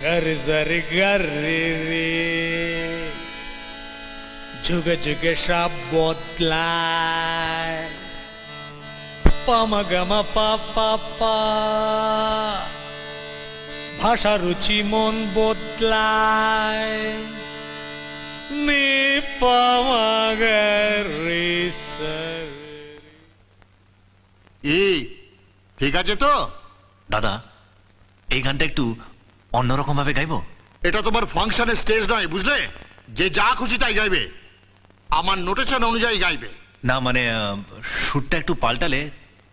গরে জরে গরে রে যুগে যুগে সব বদলায় পামাগামা পা পা পা ভাষা রুচি মন বদলায় নি পামাগারে এই ঠিক আছে তো দাদা এই গানটা একটু অন্যরকম ভাবে গাইবো। এটা তোমার ফাংশনের স্টেজ নয়, বুঝলে? যে যা খুশি তাই গাইবে, আমার নোটেশন অনুযায়ী গাইবে। না মানে সুরটা একটু পাল্টালে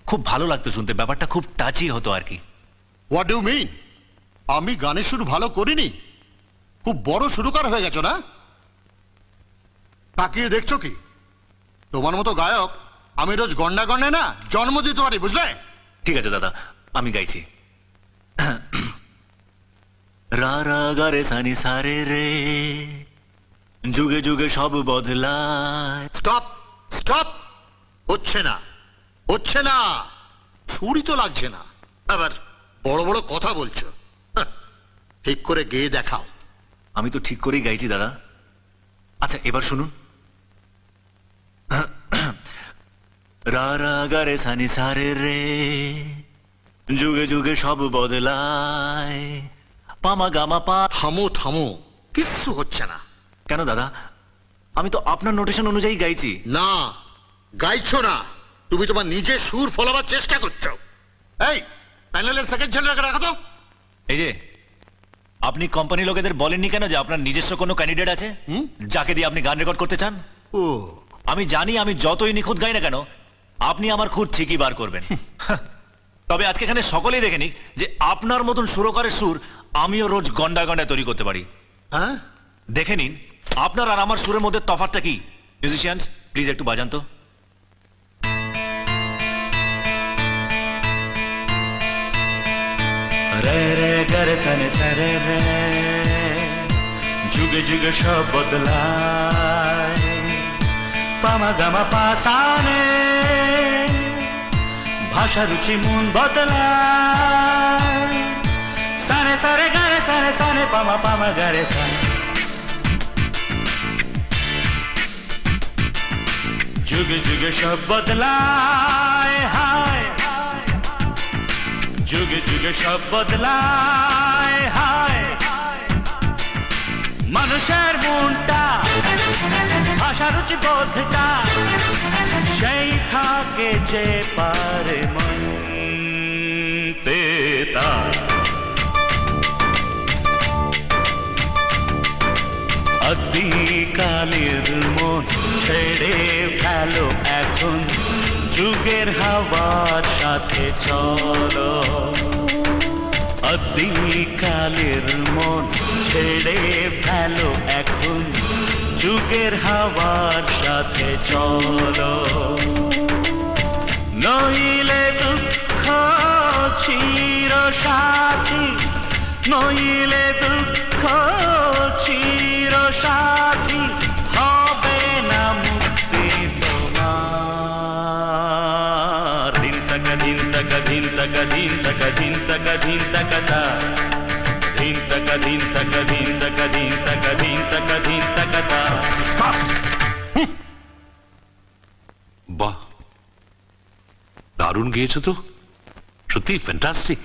খুব ভালো লাগতো শুনতে, ব্যাপারটা খুব টাচি হতো আর কি। What do mean? আমি গানের শুরু ভালো করিনি? খুব বড় সুরকার হয়ে গেছো না? তাকিয়ে দেখছো কি? তোমার মতো গায়ক আমি রোজ গন্ডা গন্ডায় না জন্ম দিতে পারি, বুঝলে? ঠিক আছে দাদা, আমি গাইছি। রা রা গা রে সা নি সা রে রে যুগে যুগে সব বদলায়। স্টপ স্টপ, হচ্ছে না হচ্ছে না, সুরই তো লাগছে না, আবার বড় বড় কথা বলছো। হাহ, ঠিক করে গেয়ে দেখাও। আমি তো ঠিক করেই গাইছি দাদা। আচ্ছা এবার শুনুন। রা রা গা রে সা নি সা রে রে যুগে যুগে সব বদলায় পামা গামা পা। থামো থামো, কিচ্ছু হচ্ছে না। কেন দাদা, আমি তো আপনার নোটেশন অনুযায়ী গাইছি। না, গাইছো না, তুমি তোমার নিজের সুর ফলাবার চেষ্টা করছো। এই প্যানেলের সেকেন্ড ছেলেটাকে রাখো তো। এই যে আপনি কোম্পানি লোকেদের বলেননি কেন যে আপনার নিজস্ব কোনো ক্যান্ডিডেট আছে যাকে দিয়ে আপনি গান রেকর্ড করতে চান? ও, আমি জানি আমি যতই নিখুঁত গাই না কেন আপনি আমার খুঁত ঠিকই বার করবেন। তবে আজকে এখানে সকলেই দেখে নিক যে আপনার মতন সুরকারের সুর আমিও রোজ গন্ডা গন্ডায় তৈরি করতে পারি। হ্যাঁ, দেখে নিন আপনার আর আমার সুরের মধ্যে তফাৎটা কি। মিউজিশিয়ানস প্লিজ একটু বাজান তো। রে রে গরে সনে সরে রে যুগে যুগে সব বদলায় পামা গামা পাসানে ভাষা রুচি মন বদলায় সারে সারে গারে সারে সারে পামা পামা গারে সারে যুগে যুগে সব বদলায় হায় যুগে যুগে সব বদলায় হায় মানুষের মনটা ভাষা রুচি বোধটা সেই থাকে যে পারে মানতে তার আদিকালের মন ছেড়ে ফেলো এখন যুগের হাওয়ার সাথে চলো। আদিকালের মন ছেড়ে ফেলো এখন যুগের হাওয়ার সাথে চলো। নইলে দুঃখ চির সাথী, নইলে দুঃখ চির সাথী হবে না মুক্তি তোমার। দিন তাকা দিন তাকা দিন তাকা দিন তাকা দিন তাকা দিন তাকা তা দিন তাকা দিন তাকা দিন তাকা দিন তাকা দিন তাকা দিন তাকা তা। বাহ, দারুণ গেয়েছো তো, সত্যি ফ্যান্টাস্টিক।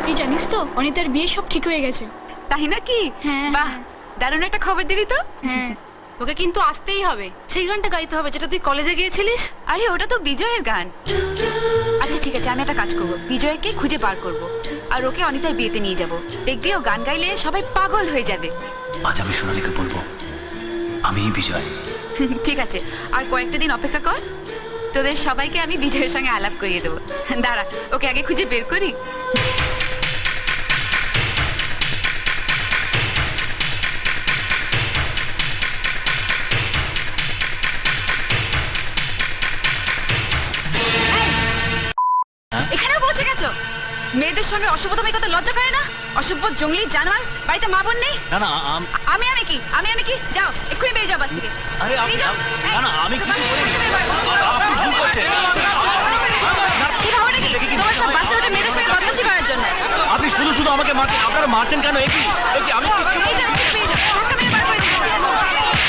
এই জানিস তো অনিতার বিয়ে সব ঠিক হয়ে গেছে। তাই নাকি? হ্যাঁ, বাহ, দারুণ একটা খবর দিবি তো। হ্যাঁ, তোকে কিন্তু আসতেই হবে, সেই গানটা গাইতে হবে যেটা তুই কলেজে গিয়েছিলিস। আরে ওটা তো বিজয়ের গান। আচ্ছা ঠিক আছে, আমি একটা কাজ করব, বিজয়কে খুঁজে বার করব আর ওকে অনিতার বিয়েতে নিয়ে যাব। দেখবি ও গান গাইলে সবাই পাগল হয়ে যাবে। আজ আমি সোনালীকে বলবো আমি বিজয়। ঠিক আছে, আর কয়েকটা দিন অপেক্ষা কর, তোদের সবাইকে আমি বিজয়ের সঙ্গে আলাপ করিয়ে দেবো। দাঁড়া, ওকে আগে খুঁজে বের করি। এখানেও পৌঁছে গেছো? মেয়েদের সঙ্গে অসভ্যতামি করতে লজ্জা করে না? অসভ্য জঙ্গলি জানোয়ার, বাড়িতে মা বোন নেই? না না আমি কি যাও, এক্ষুনি বেরিয়ে যাও বাস থেকে। আরে বেরিয়ে যাও। না না আমি কি বাস থেকে বের করো। শুধু শুধু আমাকে মারছেন, আপনারা মারছেন কেন? একই আমি কিচ্ছু এই যাও, তুমি পেয়ে যাও। ধাক্কা মেরে বার করে দিচ্ছি।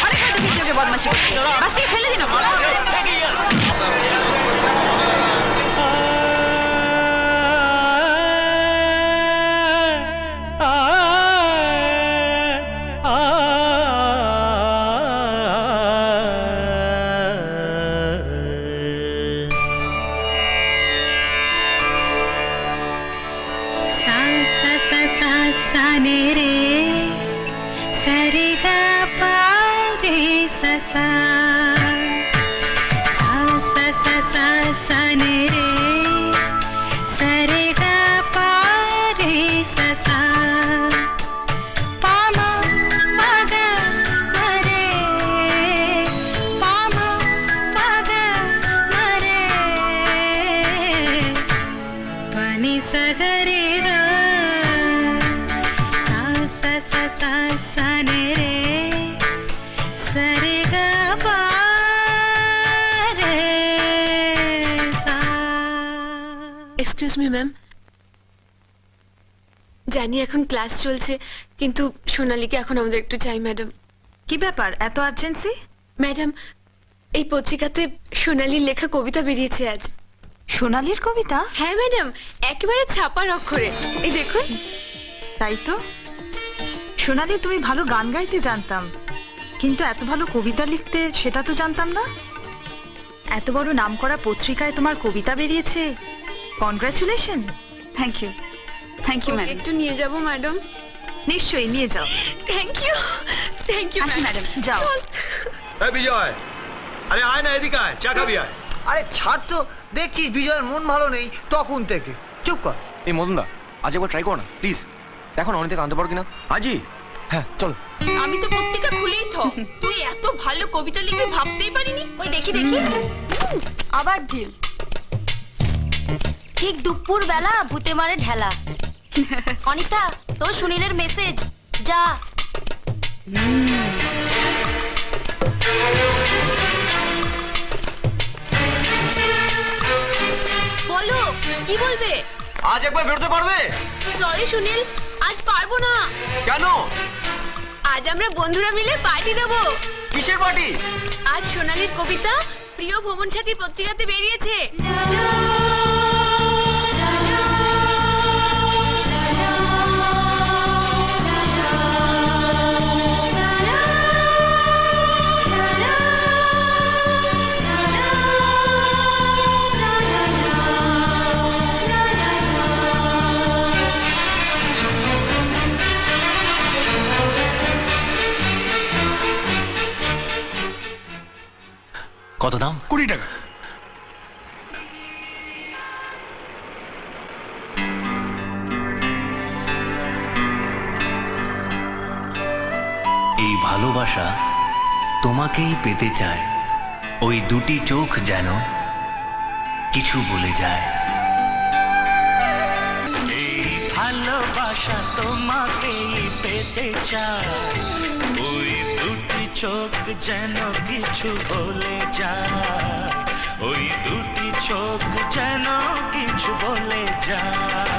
অনেক হয়তো বিজয়কে বদমাশি করছে। বাস থেকে ফেলে দিন ওকে। सा सा सा सा सा ने रे सा रे गा पा रे सा सा सा सा सा सा सा ने रे सा रे गा पा रे सा सा पा मा पा गा मा रे पा मा पा गा मा रे पानी सा गा रे गा सा सा सा सा सा ने रे सा रे गा पा रे सा। এক্সকিউজ মি ম্যাম, জানি এখন ক্লাস চলছে, কিন্তু সোনালীকে এখন আমাদের একটু চাই ম্যাডাম। কি ব্যাপার, এত আর্জেন্সি? ম্যাডাম, এই পত্রিকাতে সোনালীর লেখা কবিতা বেরিয়েছে আজ। সোনালীর কবিতা? হ্যাঁ ম্যাডাম, একেবারে ছাপার অক্ষরে। এই দেখুন। তাই তো। সোনালী, তুমি ভালো গান গাইতে জানতাম, কিন্তু এত ভালো কবিতা লিখতে সেটা তো জানতাম না। এত বড় নামকরা পত্রিকায় তোমার কবিতা বেরিয়েছে, congratulation. Thank you. Thank you okay madam. একটু নিয়ে যাব ম্যাডাম। নিশ্চয়ই নিয়ে যাও। Thank you. থ্যাংক ইউ আসি ম্যাডাম, যাও। এই বিজয়, আরে আয় না এদিকে আয়, চা খাবি আয়। আরে ছাড় তো, দেখছিস বিজয়ের মন ভালো নেই তখন থেকে। চুপ কর। এই মদনদা, আজ একবার ট্রাই করো না প্লিজ, দেখো না অনেক আনতে পারো কিনা। আজি হ্যাঁ চলো। আমি তো পত্রিকা খুলেই থ, তুই এত ভালো কবিতা লিখবি ভাবতেই পারিনি। ওই দেখি দেখি, আবার ঢিল। ঠিক দুপুর বেলা ভূতে মারে ঢেলা। অনিতা, তোর সুনীলের মেসেজ যা। বলো কি বলবে? আজ একবার বেরোতে পারবে? সরি সুনীল, আজ পারবো না। কেন? আজ আমরা বন্ধুরা মিলে পার্টি দেবো। কিসের পার্টি? আজ সোনালীর কবিতা প্রিয় ভ্রমণ সাথী পত্রিকাতে বেরিয়েছে। কত দাম? 20 টাকা। এই ভালোবাসা তোমাকেই পেতে চায়, ওই দুটি চোখ যেন কিছু বলে যায়। এই ভালোবাসা তোমাকেই পেতে চায়, ওই দুটি চোখ যেন কিছু বলে যায়, ওই দুটি চোখ যেন কিছু বলে যায়।